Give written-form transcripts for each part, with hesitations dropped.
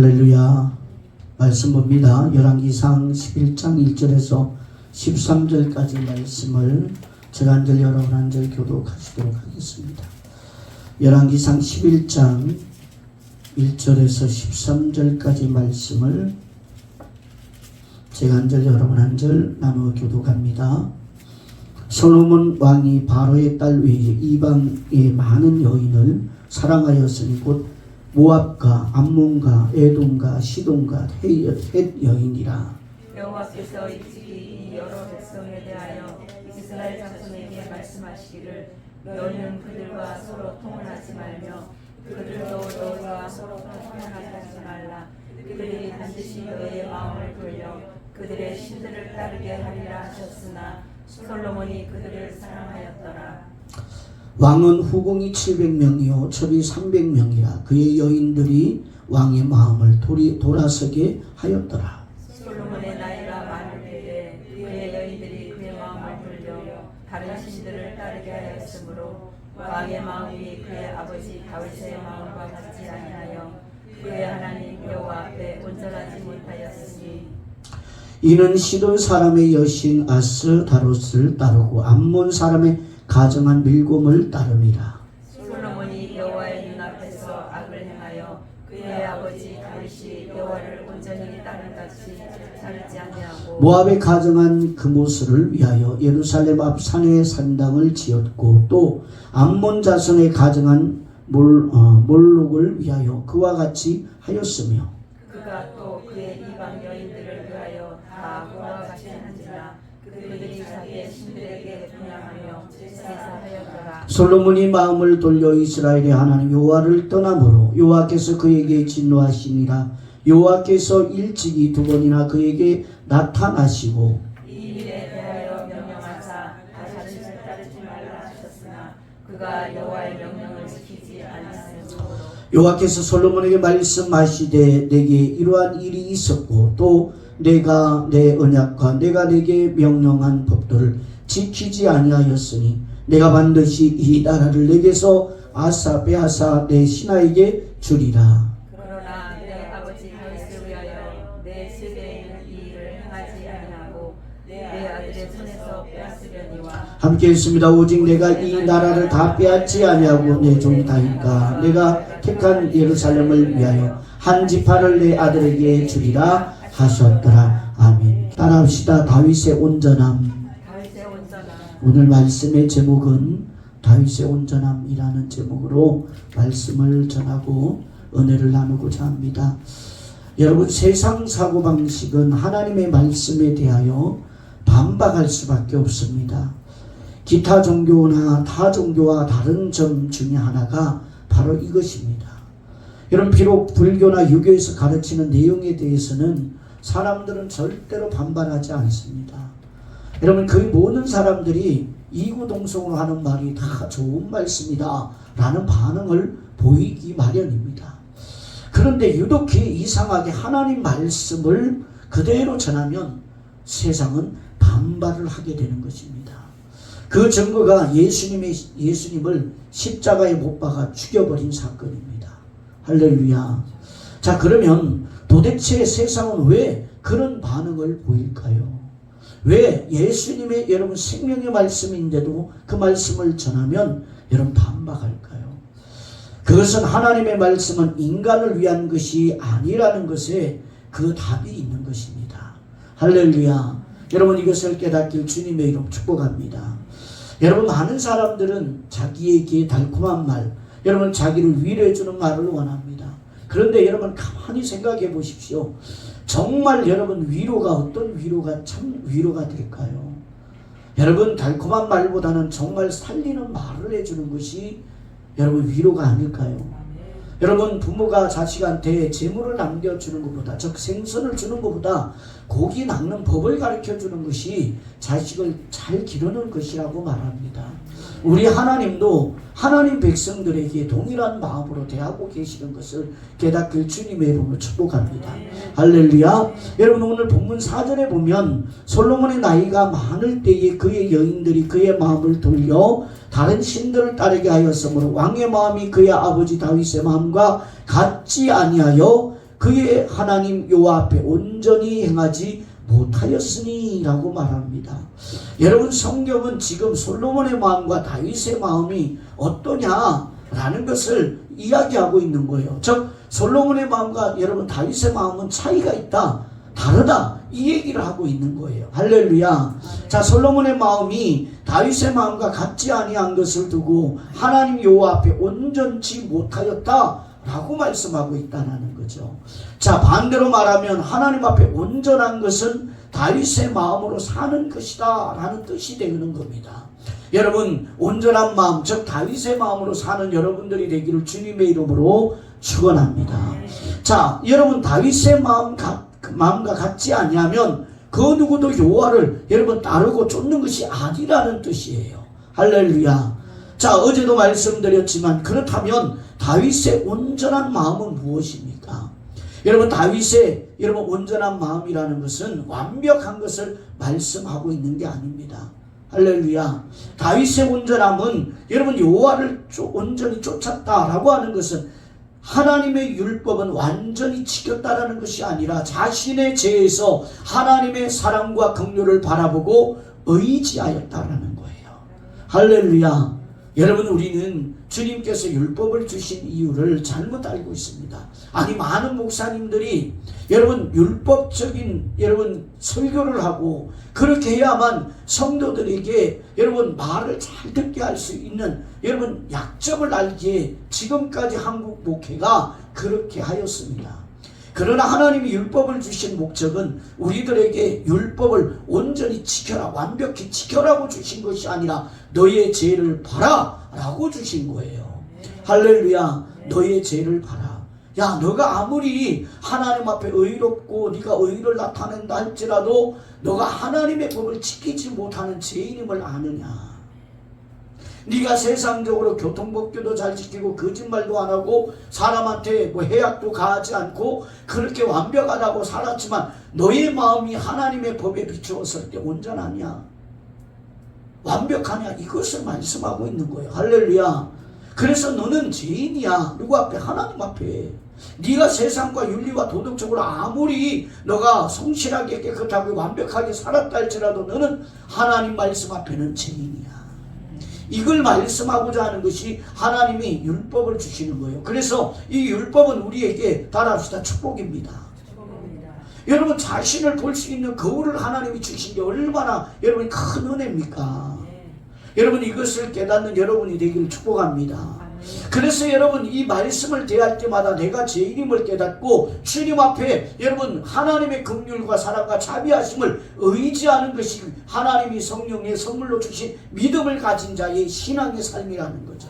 할렐루야. 말씀 봅니다. 열왕기상 11장 1절에서 13절까지 말씀을 제가 한 절 여러분 한 절 교독하시도록 하겠습니다. 열왕기상 11장 1절에서 13절까지 말씀을 제가 한 절 여러분 한 절 나누어 교독합니다. 솔로몬 왕이 바로의 딸 외에 이방의 많은 여인을 사랑하였으니 곧 모압과 암몬과 에돔과 시돈과 헷 여인이라. 여호와께서 일찍이 이 여러 백성에 대하여 이스라엘 자손에게 말씀하시기를 너희는 그들과 서로 통혼하지 말며 그들도 너희와 서로 통혼하지 말라. 그들이 반드시 너희의 마음을 돌려 그들의 신들을 따르게 하리라 하셨으나 솔로몬이 그들을 사랑하였더라. 왕은 후궁이 700명이요 첩이 300명이라. 그의 여인들이 왕의 마음을 돌아서게 하였더라. 솔로몬의 나이가 많을 때에 그의 여인들이 그의 마음을 돌려 다른 신들을 따르게 하였으므로 왕의 마음이 그의 아버지 다윗의 마음과 같지 아니하여 그의 하나님 여호와 앞에 온전하지 못하였으니 이는 시돈 사람의 여신 아스다롯을 따르고 암몬 사람의 가정한 밀곰을 따름이라. 솔로몬이 여호와의 눈앞에서 악을 행하여 그의 아버지 다윗이 여호와를 온전히 따른 같이 살지 아니하고 모압의 가정한 그모스를 위하여 예루살렘 앞 산에 산당을 지었고 또 암몬 자손의 가정한 몰록을 위하여 그와 같이 하였으며 그가 또 그의 이방 여인들을 위하여 다 그와 같이 한지라. 그들이 자기의 신들에게 분양하며 제사하였더라. 솔로몬이 마음을 돌려 이스라엘의 하나님 여호와를 떠나므로 여호와께서 그에게 진노하시니라. 여호와께서 일찍이 두 번이나 그에게 나타나시고 이 일에 대하여 명령하사 다시 따르지 말라 하셨으나 그가 여호와의 명령을 지키지 않았으므로 여호와께서 솔로몬에게 말씀하시되 내게 이러한 일이 있었고 또 내가 내 언약과 내가 내게 명령한 법도를 지키지 아니하였으니 내가 반드시 이 나라를 내게서 빼앗아 내 신하에게 주리라. 그러나 내 아버지 다윗을 위하여 내 세대에 있는 이 일을 행하지 아니하고 내 아들의 손에서 빼앗으려니와 함께 했습니다. 오직 내가 이 나라를 다 빼앗지 아니하고 내 종 다윗과 내가 택한 예루살렘을 위하여 한 지파를 내 아들에게 주리라 하셨더라. 아멘. 따라합시다. 다윗의 온전함. 다윗의 온전함. 오늘 말씀의 제목은 다윗의 온전함이라는 제목으로 말씀을 전하고 은혜를 나누고자 합니다. 여러분, 세상 사고방식은 하나님의 말씀에 대하여 반박할 수밖에 없습니다. 기타 종교나 타 종교와 다른 점 중에 하나가 바로 이것입니다. 여러분, 비록 불교나 유교에서 가르치는 내용에 대해서는 사람들은 절대로 반발하지 않습니다. 여러분, 거의 모든 사람들이 이구동성으로 하는 말이 다 좋은 말씀이다 라는 반응을 보이기 마련입니다. 그런데 유독히 이상하게 하나님 말씀을 그대로 전하면 세상은 반발을 하게 되는 것입니다. 그 증거가 예수님을 십자가에 못 박아 죽여버린 사건입니다. 할렐루야. 자, 그러면 도대체 세상은 왜 그런 반응을 보일까요? 왜 예수님의 여러분 생명의 말씀인데도 그 말씀을 전하면 여러분 반박할까요? 그것은 하나님의 말씀은 인간을 위한 것이 아니라는 것에 그 답이 있는 것입니다. 할렐루야. 여러분, 이것을 깨닫길 주님의 이름 축복합니다. 여러분, 많은 사람들은 자기에게 달콤한 말, 여러분 자기를 위로해주는 말을 원합니다. 그런데 여러분 가만히 생각해 보십시오. 정말 여러분 위로가 어떤 위로가 참 위로가 될까요? 여러분, 달콤한 말보다는 정말 살리는 말을 해주는 것이 여러분 위로가 아닐까요? 여러분, 부모가 자식한테 재물을 남겨주는 것보다, 즉 생선을 주는 것보다 고기 낚는 법을 가르쳐주는 것이 자식을 잘 기르는 것이라고 말합니다. 우리 하나님도 하나님 백성들에게 동일한 마음으로 대하고 계시는 것을 깨닫길 주님의 이름으로 축복합니다. 할렐루야. 여러분, 오늘 본문 4절에 보면 솔로몬의 나이가 많을 때에 그의 여인들이 그의 마음을 돌려 다른 신들을 따르게 하였으므로 왕의 마음이 그의 아버지 다윗의 마음과 같지 아니하여 그의 하나님 여호와 앞에 온전히 행하지 못하였으니 라고 말합니다. 여러분, 성경은 지금 솔로몬의 마음과 다윗의 마음이 어떠냐라는 것을 이야기하고 있는 거예요. 즉 솔로몬의 마음과 여러분 다윗의 마음은 차이가 있다, 다르다, 이 얘기를 하고 있는 거예요. 할렐루야. 자, 솔로몬의 마음이 다윗의 마음과 같지 아니한 것을 두고 하나님 여호와 앞에 온전치 못하였다 라고 말씀하고 있다는 거죠. 자, 반대로 말하면 하나님 앞에 온전한 것은 다윗의 마음으로 사는 것이다 라는 뜻이 되는 겁니다. 여러분, 온전한 마음, 즉 다윗의 마음으로 사는 여러분들이 되기를 주님의 이름으로 축원합니다. 자, 여러분, 다윗의 마음과 같지 아니하면 그 누구도 여호와를 여러분 따르고 쫓는 것이 아니라는 뜻이에요. 할렐루야. 자, 어제도 말씀드렸지만 그렇다면 다윗의 온전한 마음은 무엇입니까? 여러분, 다윗의 여러분 온전한 마음이라는 것은 완벽한 것을 말씀하고 있는 게 아닙니다. 할렐루야. 다윗의 온전함은 여러분 여호와를 온전히 쫓았다라고 하는 것은 하나님의 율법은 완전히 지켰다라는 것이 아니라 자신의 죄에서 하나님의 사랑과 긍휼을 바라보고 의지하였다라는 거예요. 할렐루야. 여러분, 우리는 주님께서 율법을 주신 이유를 잘못 알고 있습니다. 아니, 많은 목사님들이 여러분 율법적인 여러분 설교를 하고 그렇게 해야만 성도들에게 여러분 말을 잘 듣게 할 수 있는 여러분 약점을 알기에 지금까지 한국 목회가 그렇게 하였습니다. 그러나 하나님이 율법을 주신 목적은 우리들에게 율법을 온전히 지켜라, 완벽히 지켜라고 주신 것이 아니라 너의 죄를 봐라 라고 주신 거예요. 할렐루야. 너의 죄를 봐라. 야, 너가 아무리 하나님 앞에 의롭고 네가 의를 나타낸다 할지라도 너가 하나님의 법을 지키지 못하는 죄인임을 아느냐. 네가 세상적으로 교통법규도 잘 지키고 거짓말도 안 하고 사람한테 뭐 해악도 가하지 않고 그렇게 완벽하다고 살았지만 너의 마음이 하나님의 법에 비추었을 때 온전하냐, 완벽하냐, 이것을 말씀하고 있는 거예요. 할렐루야. 그래서 너는 죄인이야. 누구 앞에? 하나님 앞에. 네가 세상과 윤리와 도덕적으로 아무리 너가 성실하게 깨끗하게 완벽하게 살았다 할지라도 너는 하나님 말씀 앞에는 죄인이야. 이걸 말씀하고자 하는 것이 하나님이 율법을 주시는 거예요. 그래서 이 율법은 우리에게 따라합시다, 축복입니다. 여러분, 자신을 볼 수 있는 거울을 하나님이 주신 게 얼마나 여러분이 큰 은혜입니까? 여러분, 이것을 깨닫는 여러분이 되기를 축복합니다. 그래서 여러분, 이 말씀을 대할 때마다 내가 죄인임을 깨닫고 주님 앞에 여러분 하나님의 긍휼과 사랑과 자비하심을 의지하는 것이 하나님이 성령의 선물로 주신 믿음을 가진 자의 신앙의 삶이라는 거죠.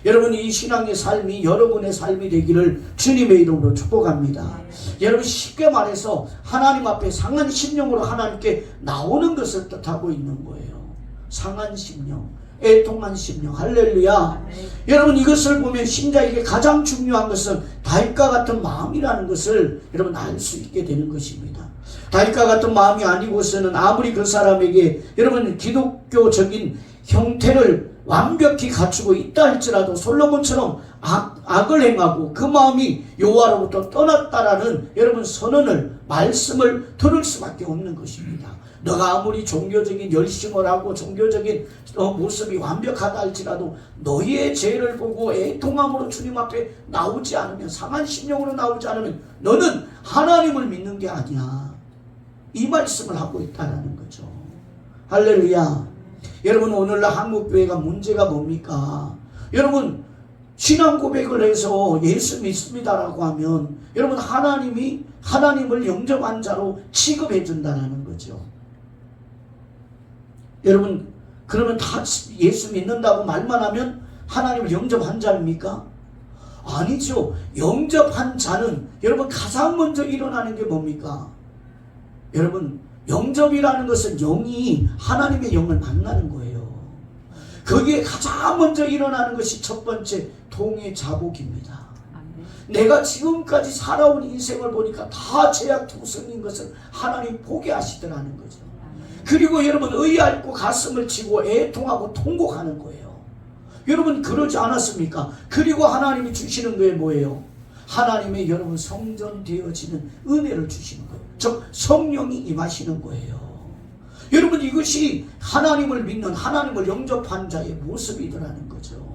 여러분, 이 신앙의 삶이 여러분의 삶이 되기를 주님의 이름으로 축복합니다. 여러분, 쉽게 말해서 하나님 앞에 상한 심령으로 하나님께 나오는 것을 뜻하고 있는 거예요. 상한 심령, 애통한 심령. 할렐루야. 여러분, 이것을 보면 신자에게 가장 중요한 것은 다윗과 같은 마음이라는 것을 여러분 알 수 있게 되는 것입니다. 다윗과 같은 마음이 아니고서는 아무리 그 사람에게 여러분 기독교적인 형태를 완벽히 갖추고 있다 할지라도 솔로몬처럼 악을 행하고 그 마음이 여호와로부터 떠났다라는 여러분 선언을, 말씀을 들을 수밖에 없는 것입니다. 너가 아무리 종교적인 열심을 하고 종교적인 모습이 완벽하다 할지라도 너의 죄를 보고 애통함으로 주님 앞에 나오지 않으면, 상한 심령으로 나오지 않으면 너는 하나님을 믿는 게 아니야. 이 말씀을 하고 있다는 거죠. 할렐루야. 여러분, 오늘날 한국교회가 문제가 뭡니까? 여러분, 신앙 고백을 해서 예수 믿습니다라고 하면 여러분 하나님을 영접한 자로 취급해 준다는 거죠. 여러분, 그러면 다 예수 믿는다고 말만 하면 하나님을 영접한 자입니까? 아니죠. 영접한 자는 여러분 가장 먼저 일어나는 게 뭡니까? 여러분, 영접이라는 것은 영이 하나님의 영을 만나는 거예요. 거기에 가장 먼저 일어나는 것이 첫 번째 통의 자복입니다. 내가 지금까지 살아온 인생을 보니까 다 죄악투성인 것을 하나님 보게 하시더라는 거죠. 그리고 여러분 의 앓고 가슴을 치고 애통하고 통곡하는 거예요. 여러분 그러지 않았습니까? 그리고 하나님이 주시는 게 뭐예요? 하나님의 여러분 성전되어지는 은혜를 주시는 거예요. 즉 성령이 임하시는 거예요. 여러분 이것이 하나님을 믿는 하나님을 영접한 자의 모습이더라는 거죠.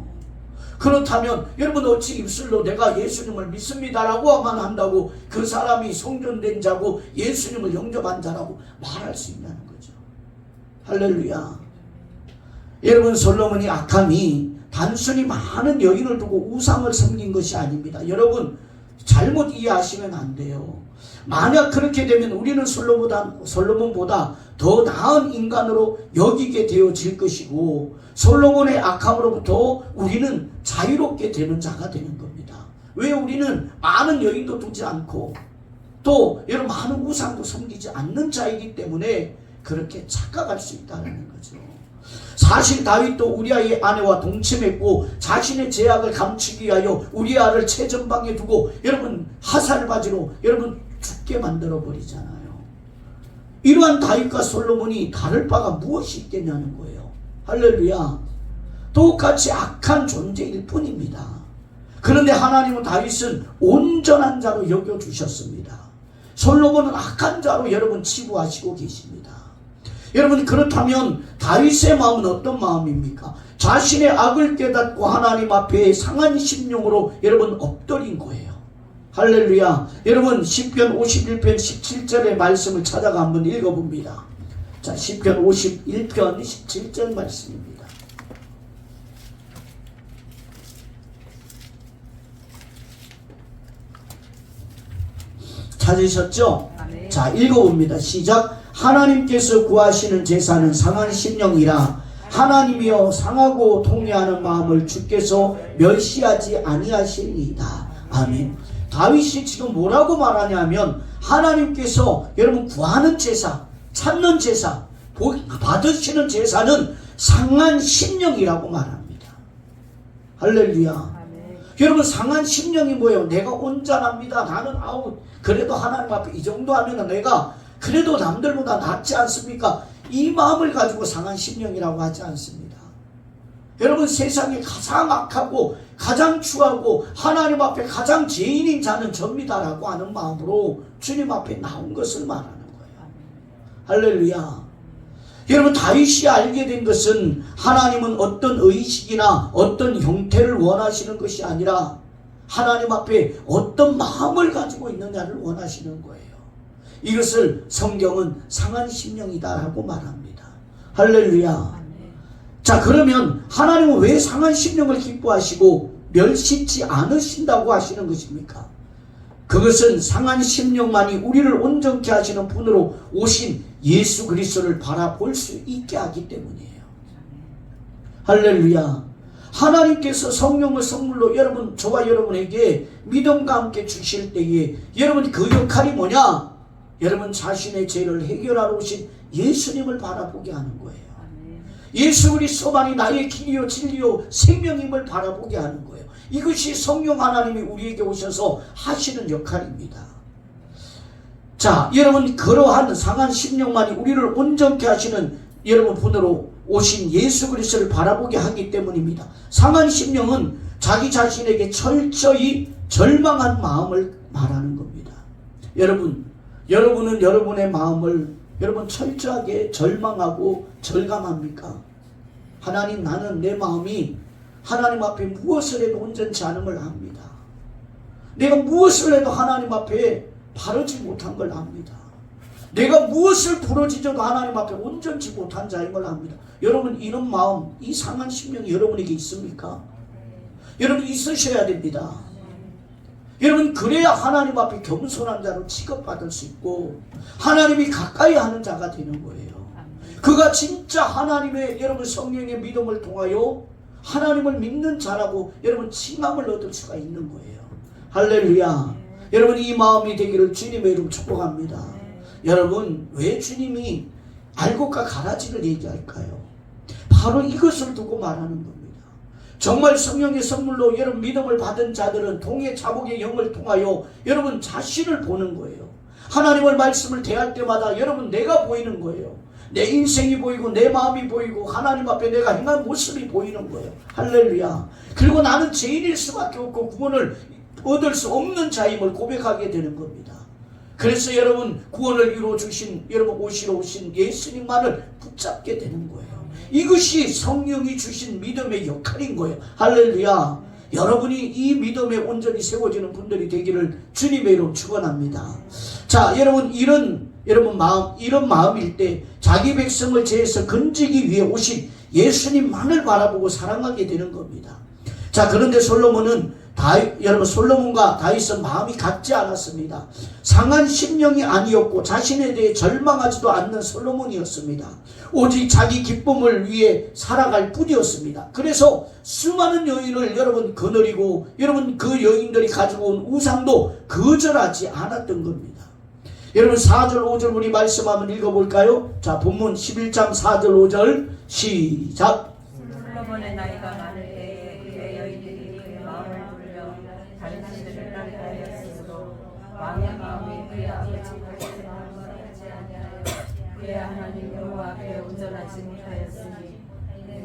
그렇다면 여러분 어찌 입술로 내가 예수님을 믿습니다라고만 한다고 그 사람이 성전된 자고 예수님을 영접한 자라고 말할 수 있냐는 거죠. 할렐루야. 여러분 솔로몬이 악함이 단순히 많은 여인을 두고 우상을 섬긴 것이 아닙니다. 여러분 잘못 이해하시면 안 돼요. 만약 그렇게 되면 우리는 솔로몬보다 더 나은 인간으로 여기게 되어질 것이고 솔로몬의 악함으로부터 우리는 자유롭게 되는 자가 되는 겁니다. 왜 우리는 많은 여인도 두지 않고 또 여러분 많은 우상도 섬기지 않는 자이기 때문에 그렇게 착각할 수 있다는 거죠. 사실 다윗도 우리아의 아내와 동침했고 자신의 죄악을 감추기 위하여 우리아를 최전방에 두고 여러분 화살바지로 여러분 죽게 만들어 버리잖아요. 이러한 다윗과 솔로몬이 다를 바가 무엇이 있겠냐는 거예요. 할렐루야. 똑같이 악한 존재일 뿐입니다. 그런데 하나님은 다윗은 온전한 자로 여겨주셨습니다. 솔로몬은 악한 자로 여러분 치부하시고 계십니다. 여러분 그렇다면 다윗의 마음은 어떤 마음입니까? 자신의 악을 깨닫고 하나님 앞에 상한 심령으로 여러분 엎드린 거예요. 할렐루야. 여러분 시편 51편 17절의 말씀을 찾아가 한번 읽어봅니다. 자, 시편 51편 17절 말씀입니다. 찾으셨죠? 아멘. 자, 읽어봅니다. 시작. 하나님께서 구하시는 제사는 상한 심령이라 하나님이여 상하고 통회하는 마음을 주께서 멸시하지 아니하시리이다. 아멘. 다윗이 지금 뭐라고 말하냐면 하나님께서 여러분 구하는 제사, 찾는 제사, 받으시는 제사는 상한 심령이라고 말합니다. 할렐루야. 아멘. 여러분 상한 심령이 뭐예요? 내가 온전합니다. 나는 그래도 하나님 앞에 이 정도 하면 내가 그래도 남들보다 낫지 않습니까? 이 마음을 가지고 상한 심령이라고 하지 않습니다. 여러분 세상에 가장 악하고 가장 추하고 하나님 앞에 가장 죄인인 자는 접니다라고 하는 마음으로 주님 앞에 나온 것을 말하는 거예요. 할렐루야. 여러분 다윗이 알게 된 것은 하나님은 어떤 의식이나 어떤 형태를 원하시는 것이 아니라 하나님 앞에 어떤 마음을 가지고 있느냐를 원하시는 거예요. 이것을 성경은 상한 심령이다라고 말합니다. 할렐루야. 자, 그러면 하나님은 왜 상한 심령을 기뻐하시고 멸시치 않으신다고 하시는 것입니까? 그것은 상한 심령만이 우리를 온전케 하시는 분으로 오신 예수 그리스도를 바라볼 수 있게 하기 때문이에요. 할렐루야. 하나님께서 성령을 선물로 여러분, 저와 여러분에게 믿음과 함께 주실 때에 여러분 그 역할이 뭐냐? 여러분 자신의 죄를 해결하러 오신 예수님을 바라보게 하는 거예요. 예수 그리스도만이 나의 길이요 진리요 생명임을 바라보게 하는 거예요. 이것이 성령 하나님이 우리에게 오셔서 하시는 역할입니다. 자, 여러분 그러한 상한 심령만이 우리를 온전케 하시는 여러분 분으로 오신 예수 그리스도를 바라보게 하기 때문입니다. 상한 심령은 자기 자신에게 철저히 절망한 마음을 말하는 겁니다. 여러분은 여러분의 마음을 여러분 철저하게 절망하고 절감합니까? 하나님, 나는 내 마음이 하나님 앞에 무엇을 해도 온전치 않음을 압니다. 내가 무엇을 해도 하나님 앞에 바르지 못한 걸 압니다. 내가 무엇을 부러지져도 하나님 앞에 온전치 못한 자임을 압니다. 여러분 이런 마음, 이 상한 심령이 여러분에게 있습니까? 여러분 있으셔야 됩니다. 여러분 그래야 하나님 앞에 겸손한 자로 취급받을 수 있고 하나님이 가까이 하는 자가 되는 거예요. 그가 진짜 하나님의 여러분 성령의 믿음을 통하여 하나님을 믿는 자라고 여러분 칭함을 얻을 수가 있는 거예요. 할렐루야. 여러분 이 마음이 되기를 주님의 이름 축복합니다. 여러분 왜 주님이 알곡과 가라지를 얘기할까요? 바로 이것을 두고 말하는 겁니다. 정말 성령의 선물로 여러분 믿음을 받은 자들은 동해 자복의 영을 통하여 여러분 자신을 보는 거예요. 하나님의 말씀을 대할 때마다 여러분 내가 보이는 거예요. 내 인생이 보이고 내 마음이 보이고 하나님 앞에 내가 행한 모습이 보이는 거예요. 할렐루야. 그리고 나는 죄인일 수밖에 없고 구원을 얻을 수 없는 자임을 고백하게 되는 겁니다. 그래서 여러분 구원을 이루어 주신 여러분 오시러 오신 예수님만을 붙잡게 되는 거예요. 이것이 성령이 주신 믿음의 역할인 거예요. 할렐루야. 여러분이 이 믿음에 온전히 세워지는 분들이 되기를 주님의 이름 축원합니다. 자, 여러분 이런 마음일 때 자기 백성을 죄에서 건지기 위해 오신 예수님만을 바라보고 사랑하게 되는 겁니다. 자, 그런데 솔로몬과 다윗은 마음이 같지 않았습니다. 상한 심령이 아니었고 자신에 대해 절망하지도 않는 솔로몬이었습니다. 오직 자기 기쁨을 위해 살아갈 뿐이었습니다. 그래서 수많은 여인을 여러분 거느리고 여러분 그 여인들이 가지고 온 우상도 거절하지 않았던 겁니다. 여러분 4절 5절 우리 말씀 한번 읽어볼까요? 자, 본문 11장 4절 5절 시작. 솔로몬의 나이가 많을 때에 그의 여인들이 그의 마음을 돌려 다른 신들을 따르게 하였으므로 왕의 마음이 그의 아버지 다윗의 마음과 같지 아니하여 그의 하나님 여호와 앞에 온전하지 못하였으니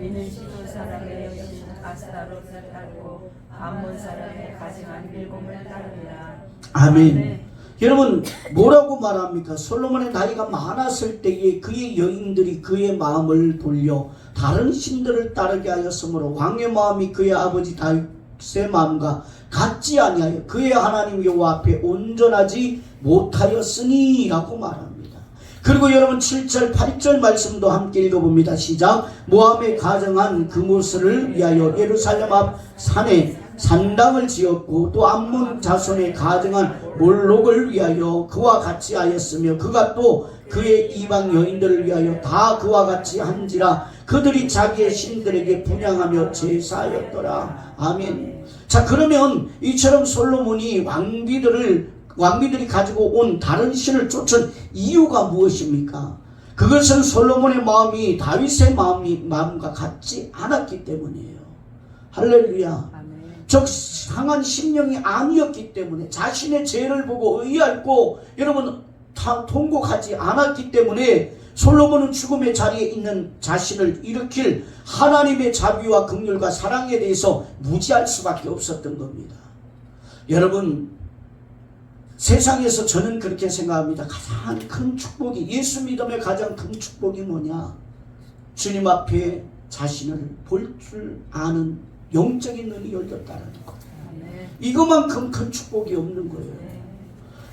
이는 시돈 사람의 여신 아스타롯을 따르고 암몬 사람의 가증한 밀곰을 따르니라. 아멘. 여러분 뭐라고 말합니까? 솔로몬의 나이가 많았을 때에 그의 여인들이 그의 마음을 돌려 다른 신들을 따르게 하였으므로 왕의 마음이 그의 아버지 다윗의 마음과 같지 아니하여 그의 하나님 여호와 앞에 온전하지 못하였으니 라고 말합니다. 그리고 여러분 7절 8절 말씀도 함께 읽어봅니다. 시작. 모함에 가정한 그모스를 위하여 예루살렘 앞 산에 산당을 지었고 또 암몬 자손에 가정한 몰록을 위하여 그와 같이 하였으며 그가 또 그의 이방 여인들을 위하여 다 그와 같이 한지라 그들이 자기의 신들에게 분향하며 제사하였더라. 아멘. 자, 그러면 이처럼 솔로몬이 왕비들이 가지고 온 다른 신을 쫓은 이유가 무엇입니까? 그것은 솔로몬의 마음이 다윗의 마음과 같지 않았기 때문이에요. 할렐루야. 즉 상한 심령이 아니었기 때문에 자신의 죄를 보고 의아했고 여러분 통곡하지 않았기 때문에 솔로몬은 죽음의 자리에 있는 자신을 일으킬 하나님의 자비와 긍휼과 사랑에 대해서 무지할 수밖에 없었던 겁니다. 여러분 세상에서 저는 그렇게 생각합니다. 가장 큰 축복이 예수 믿음의 가장 큰 축복이 뭐냐? 주님 앞에 자신을 볼 줄 아는 영적인 눈이 열렸다는 것. 이것만큼 큰 축복이 없는 거예요.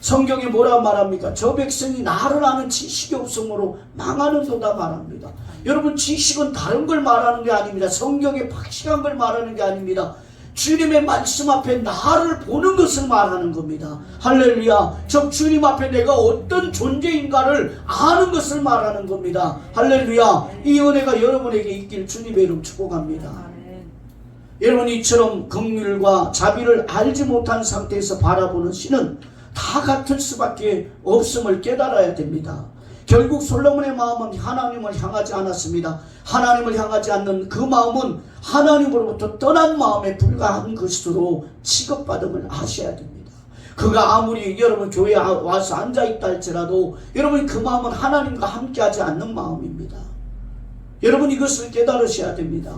성경에 뭐라 말합니까? 저 백성이 나를 아는 지식이 없으므로 망하는도다 말합니다. 여러분 지식은 다른 걸 말하는 게 아닙니다. 성경의 확실한 걸 말하는 게 아닙니다. 주님의 말씀 앞에 나를 보는 것을 말하는 겁니다. 할렐루야. 즉 주님 앞에 내가 어떤 존재인가를 아는 것을 말하는 겁니다. 할렐루야. 이 은혜가 여러분에게 있길 주님의 이름 축복합니다. 여러분 이처럼 긍휼과 자비를 알지 못한 상태에서 바라보는 신은 다 같을 수밖에 없음을 깨달아야 됩니다. 결국 솔로몬의 마음은 하나님을 향하지 않았습니다. 하나님을 향하지 않는 그 마음은 하나님으로부터 떠난 마음에 불과한 것으로 취급받음을 아셔야 됩니다. 그가 아무리 여러분 교회에 와서 앉아있다 할지라도 여러분 그 마음은 하나님과 함께하지 않는 마음입니다. 여러분 이것을 깨달으셔야 됩니다.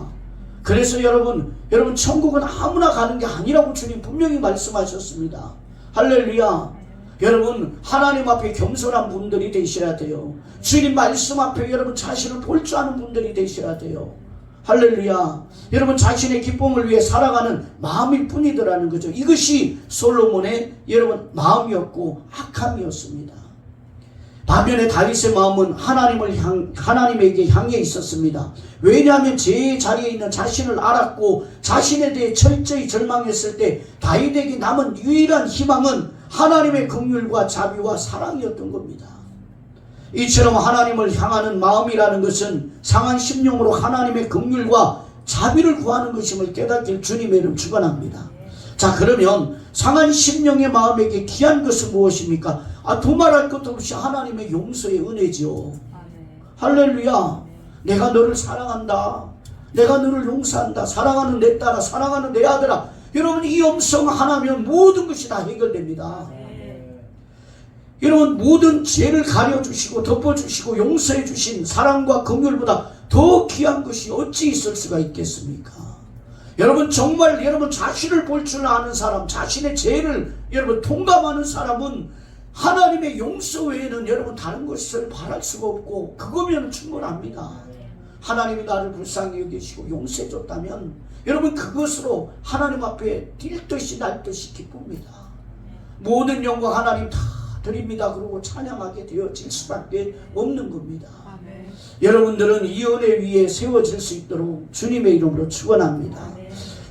그래서 여러분 천국은 아무나 가는 게 아니라고 주님 분명히 말씀하셨습니다. 할렐루야. 여러분 하나님 앞에 겸손한 분들이 되셔야 돼요. 주님 말씀 앞에 여러분 자신을 볼 줄 아는 분들이 되셔야 돼요. 할렐루야. 여러분 자신의 기쁨을 위해 살아가는 마음일 뿐이더라는 거죠. 이것이 솔로몬의 여러분 마음이었고 악함이었습니다. 반면에 다윗의 마음은 하나님에게 향해 있었습니다. 왜냐하면 죄의 자리에 있는 자신을 알았고 자신에 대해 철저히 절망했을 때 다윗에게 남은 유일한 희망은 하나님의 긍휼과 자비와 사랑이었던 겁니다. 이처럼 하나님을 향하는 마음이라는 것은 상한 심령으로 하나님의 긍휼과 자비를 구하는 것임을 깨닫길 주님의 이름 축원합니다. 자, 그러면 상한 심령의 마음에게 귀한 것은 무엇입니까? 도말할 것도 없이 하나님의 용서의 은혜지요. 할렐루야. 내가 너를 사랑한다. 내가 너를 용서한다. 사랑하는 내 딸아, 사랑하는 내 아들아. 여러분 이 음성 하나면 모든 것이 다 해결됩니다. 여러분 모든 죄를 가려주시고 덮어주시고 용서해주신 사랑과 긍휼보다 더 귀한 것이 어찌 있을 수가 있겠습니까? 여러분 정말 여러분 자신을 볼 줄 아는 사람, 자신의 죄를 여러분 통감하는 사람은 하나님의 용서 외에는 여러분 다른 것을 바랄 수가 없고 그거면 충분합니다. 하나님이 나를 불쌍히 여기시고 용서해 줬다면 여러분 그것으로 하나님 앞에 뛸 듯이 날 듯이 기쁩니다. 모든 영광 하나님 다 드립니다. 그러고 찬양하게 되어질 수밖에 없는 겁니다. 여러분들은 이 은혜 위에 세워질 수 있도록 주님의 이름으로 축원합니다.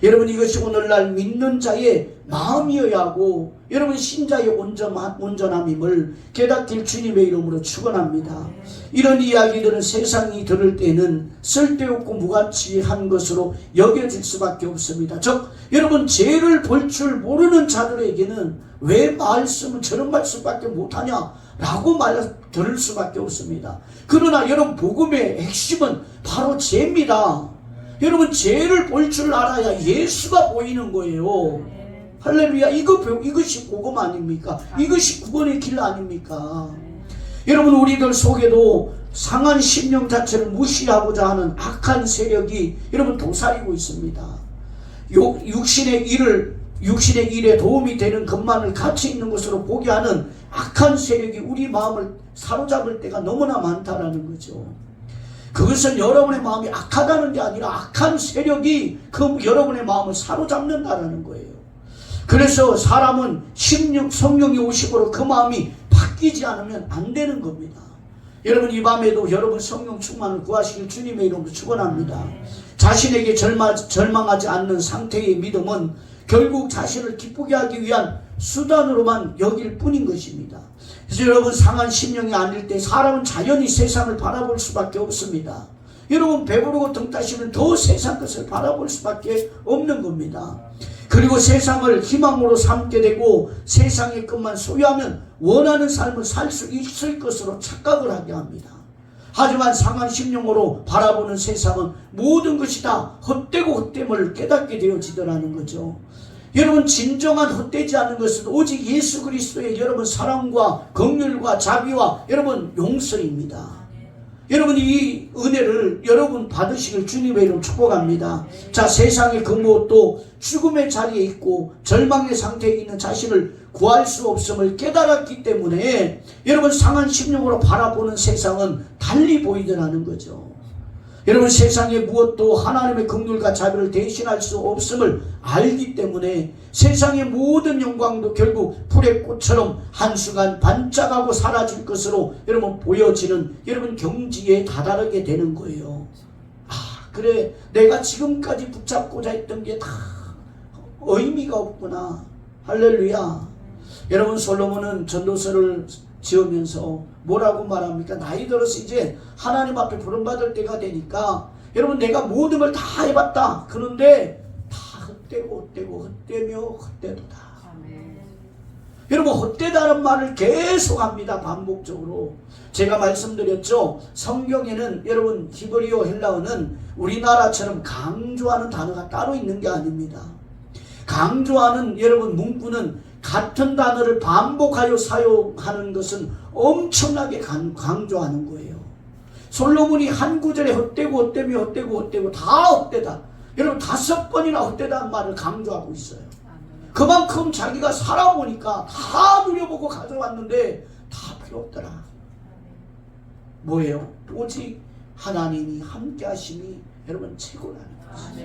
여러분 이것이 오늘날 믿는 자의 마음이어야 하고 여러분 신자의 온전함임을 깨닫길 주님의 이름으로 축원합니다. 이런 이야기들은 세상이 들을 때는 쓸데없고 무가치한 것으로 여겨질 수밖에 없습니다. 즉 여러분 죄를 볼 줄 모르는 자들에게는 왜 말씀은 저런 말씀밖에 못하냐 라고 들을 수밖에 없습니다. 그러나 여러분 복음의 핵심은 바로 죄입니다. 여러분 죄를 볼 줄 알아야 예수가 보이는 거예요. 할렐루야. 이것이 복음 아닙니까? 이것이 구원의 길 아닙니까? 여러분 우리들 속에도 상한 심령 자체를 무시하고자 하는 악한 세력이 여러분 도사리고 있습니다. 육신의 일에 도움이 되는 것만을 가치 있는 것으로 보게 하는 악한 세력이 우리 마음을 사로잡을 때가 너무나 많다라는 거죠. 그것은 여러분의 마음이 악하다는 게 아니라 악한 세력이 여러분의 마음을 사로잡는다라는 거예요. 그래서 사람은 성령이 오심으로 그 마음이 바뀌지 않으면 안 되는 겁니다. 여러분 이 밤에도 여러분 성령 충만을 구하시길 주님의 이름으로 축원합니다. 자신에게 절망하지 않는 상태의 믿음은 결국 자신을 기쁘게 하기 위한 수단으로만 여길 뿐인 것입니다. 그래서 여러분 상한 심령이 아닐 때 사람은 자연히 세상을 바라볼 수밖에 없습니다. 여러분 배부르고 등 따시면 더 세상 것을 바라볼 수밖에 없는 겁니다. 그리고 세상을 희망으로 삼게 되고 세상의 것만 소유하면 원하는 삶을 살 수 있을 것으로 착각을 하게 합니다. 하지만 상한 심령으로 바라보는 세상은 모든 것이 다 헛되고 헛됨을 깨닫게 되어지더라는 거죠. 여러분 진정한 헛되지 않은 것은 오직 예수 그리스도의 여러분 사랑과 긍휼과 자비와 여러분 용서입니다. 여러분 이 은혜를 여러분 받으시길 주님의 이름 축복합니다. 자, 세상의 그 무엇도 죽음의 자리에 있고 절망의 상태에 있는 자신을 구할 수 없음을 깨달았기 때문에 여러분 상한 심령으로 바라보는 세상은 달리 보이더라는 거죠. 여러분 세상의 무엇도 하나님의 긍휼과 자비를 대신할 수 없음을 알기 때문에 세상의 모든 영광도 결국 불의 꽃처럼 한순간 반짝하고 사라질 것으로 여러분 보여지는 여러분 경지에 다다르게 되는 거예요. 그래 내가 지금까지 붙잡고자 했던 게 다 의미가 없구나. 할렐루야. 여러분 솔로몬은 전도서를 지으면서 뭐라고 말합니까? 나이 들어서 이제 하나님 앞에 부름받을 때가 되니까 여러분 내가 모든 걸 다 해봤다. 그런데 다 헛되고 헛되며 헛되도다. 여러분 헛되다는 말을 계속 합니다. 반복적으로. 제가 말씀드렸죠. 성경에는 여러분 히브리어 헬라어는 우리나라처럼 강조하는 단어가 따로 있는 게 아닙니다. 강조하는 여러분 문구는 같은 단어를 반복하여 사용하는 것은 엄청나게 강조하는 거예요. 솔로몬이 한 구절에 헛되고 다 헛되다. 여러분 5번이나 헛되다는 말을 강조하고 있어요. 그만큼 자기가 살아보니까 다 누려보고 가져왔는데 다 필요 없더라. 뭐예요? 오직 하나님이 함께 하심이 여러분 최고라는 것이죠.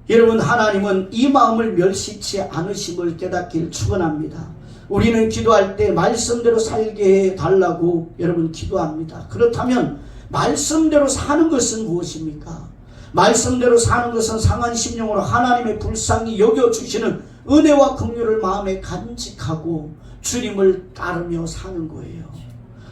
여러분 하나님은 이 마음을 멸시치 않으심을 깨닫길 축원합니다. 우리는 기도할 때 말씀대로 살게 해달라고 여러분 기도합니다. 그렇다면 말씀대로 사는 것은 무엇입니까? 말씀대로 사는 것은 상한 심령으로 하나님의 불쌍히 여겨주시는 은혜와 긍휼을 마음에 간직하고 주님을 따르며 사는 거예요.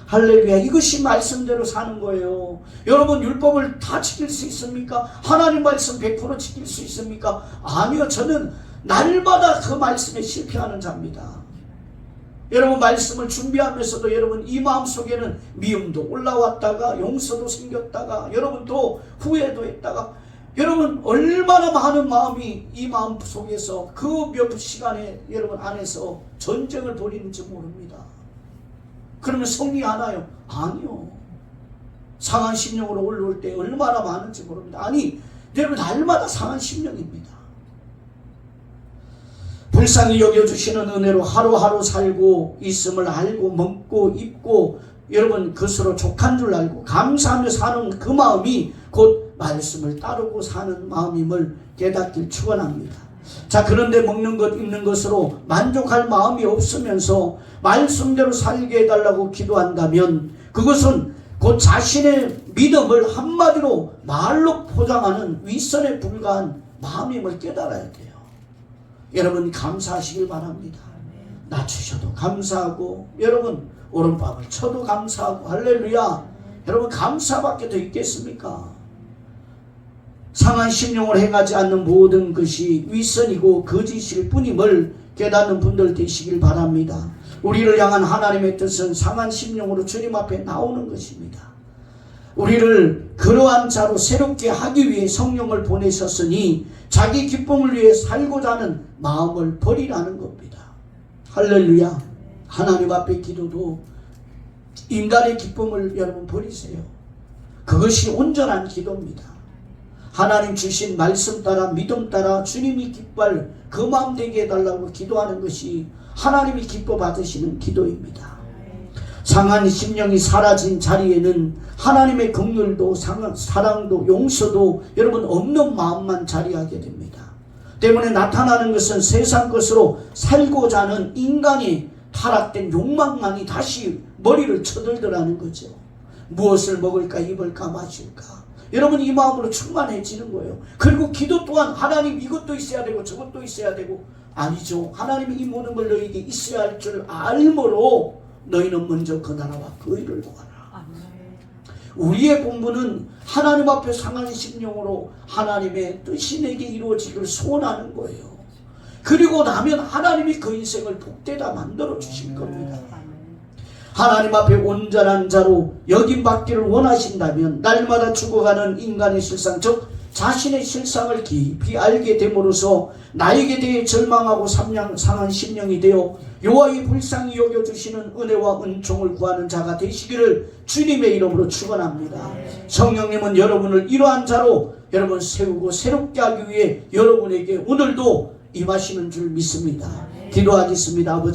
할렐루야. 이것이 말씀대로 사는 거예요. 여러분 율법을 다 지킬 수 있습니까? 하나님 말씀 100% 지킬 수 있습니까? 아니요. 저는 날마다 그 말씀에 실패하는 자입니다. 여러분 말씀을 준비하면서도 여러분 이 마음속에는 미움도 올라왔다가 용서도 생겼다가 여러분 또 후회도 했다가 여러분 얼마나 많은 마음이 이 마음 속에서 그 몇 시간에 여러분 안에서 전쟁을 벌이는지 모릅니다. 그러면 승리하나요? 아니요. 상한 심령으로 올라올 때 얼마나 많은지 모릅니다. 아니 여러분 날마다 상한 심령입니다. 불쌍히 여겨주시는 은혜로 하루하루 살고 있음을 알고 먹고 입고 여러분 그것으로 족한 줄 알고 감사하며 사는 그 마음이 곧 말씀을 따르고 사는 마음임을 깨닫길 축원합니다. 자, 그런데 먹는 것 입는 것으로 만족할 마음이 없으면서 말씀대로 살게 해달라고 기도한다면 그것은 곧 자신의 믿음을 한마디로 말로 포장하는 윗선에 불과한 마음임을 깨달아야 돼요. 여러분 감사하시길 바랍니다. 낮추셔도 감사하고 여러분 오른밤을 쳐도 감사하고 할렐루야. 여러분 감사밖에 더 있겠습니까? 상한 심령을 행하지 않는 모든 것이 윗선이고 거짓일 뿐임을 깨닫는 분들 되시길 바랍니다. 우리를 향한 하나님의 뜻은 상한 심령으로 주님 앞에 나오는 것입니다. 우리를 그러한 자로 새롭게 하기 위해 성령을 보내셨으니 자기 기쁨을 위해 살고자 하는 마음을 버리라는 겁니다. 할렐루야. 하나님 앞에 기도도 인간의 기쁨을 여러분 버리세요. 그것이 온전한 기도입니다. 하나님 주신 말씀 따라 믿음 따라 주님이 기뻐할 그 마음 되게 해달라고 기도하는 것이 하나님이 기뻐 받으시는 기도입니다. 상한 심령이 사라진 자리에는 하나님의 긍휼도 사랑도 용서도 여러분 없는 마음만 자리하게 됩니다. 때문에 나타나는 것은 세상 것으로 살고자 하는 인간의 타락된 욕망만이 다시 머리를 쳐들더라는 거죠. 무엇을 먹을까 입을까 마실까 여러분 이 마음으로 충만해지는 거예요. 그리고 기도 또한 하나님 이것도 있어야 되고 저것도 있어야 되고 아니죠. 하나님이 이 모든 걸 너에게 있어야 할 줄 알므로 너희는 먼저 그 나라와 그 의를 구하라. 우리의 본분은 하나님 앞에 상한 심령으로 하나님의 뜻이 내게 이루어지기를 소원하는 거예요. 그리고 나면 하나님이 그 인생을 복되다 만들어 주실 겁니다. 하나님 앞에 온전한 자로 여김받기를 원하신다면 날마다 죽어가는 인간의 실상 즉 자신의 실상을 깊이 알게 됨으로써 나에게 대해 절망하고 상한 심령이 되어 여호와의 불쌍히 여겨주시는 은혜와 은총을 구하는 자가 되시기를 주님의 이름으로 축원합니다. 성령님은 여러분을 이러한 자로 여러분 세우고 새롭게 하기 위해 여러분에게 오늘도 임하시는 줄 믿습니다. 기도하겠습니다. 아버지